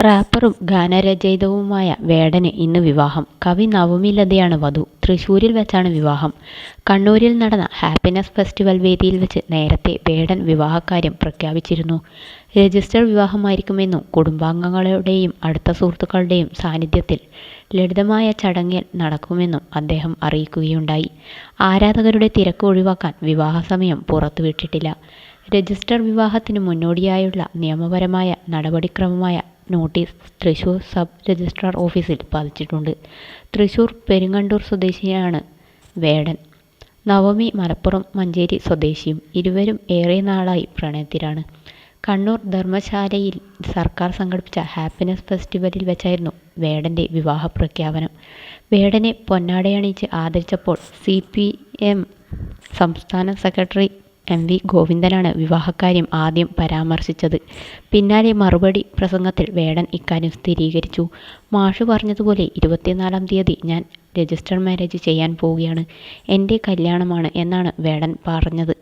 റാപ്പറും ഗാനരചയിതാവുമായ വേടന് ഇന്ന് വിവാഹം. കവി നവമി ലതയാണ് വധു. തൃശ്ശൂരിൽ വെച്ചാണ് വിവാഹം. കണ്ണൂരിൽ നടന്ന ഹാപ്പിനെസ് ഫെസ്റ്റിവൽ വേദിയിൽ വെച്ച് നേരത്തെ വേടൻ വിവാഹക്കാര്യം പ്രഖ്യാപിച്ചിരുന്നു. രജിസ്റ്റർ വിവാഹമായിരിക്കുമെന്നും കുടുംബാംഗങ്ങളുടെയും അടുത്ത സുഹൃത്തുക്കളുടെയും സാന്നിധ്യത്തിൽ ലളിതമായ ചടങ്ങിൽ നടക്കുമെന്നും അദ്ദേഹം അറിയിക്കുകയുണ്ടായി. ആരാധകരുടെ തിരക്ക് ഒഴിവാക്കാൻ വിവാഹസമയം പുറത്തുവിട്ടിട്ടില്ല. രജിസ്റ്റർ വിവാഹത്തിന് മുന്നോടിയായുള്ള നിയമപരമായ നടപടിക്രമമായ നോട്ടീസ് തൃശൂർ സബ് രജിസ്ട്രാർ ഓഫീസിൽ പതിച്ചിട്ടുണ്ട്. തൃശൂർ പെരിങ്ങണ്ടൂർ സ്വദേശിയാണ് വേടൻ. നവമി മലപ്പുറം മഞ്ചേരി സ്വദേശിയും. ഇരുവരും ഏറെ നാളായി പ്രണയത്തിലാണ്. കണ്ണൂർ ധർമ്മശാലയിൽ സർക്കാർ സംഘടിപ്പിച്ച ഹാപ്പിനെസ് ഫെസ്റ്റിവലിൽ വെച്ചായിരുന്നു വേടൻ്റെ വിവാഹ പ്രഖ്യാപനം. വേടനെ പൊന്നാടയണിയിച്ച് ആദരിച്ചപ്പോൾ CPM സംസ്ഥാന സെക്രട്ടറി MV ഗോവിന്ദനാണ് വിവാഹക്കാര്യം ആദ്യം പരാമർശിച്ചത്. പിന്നാലെ മറുപടി പ്രസംഗത്തിൽ വേടൻ ഇക്കാര്യം സ്ഥിരീകരിച്ചു. മാഷ് പറഞ്ഞതുപോലെ 24-ാം തീയതി ഞാൻ രജിസ്റ്റർ മാരേജ് ചെയ്യാൻ പോവുകയാണ്. എൻ്റെ കല്യാണമാണ് എന്നാണ് വേടൻ പറഞ്ഞത്.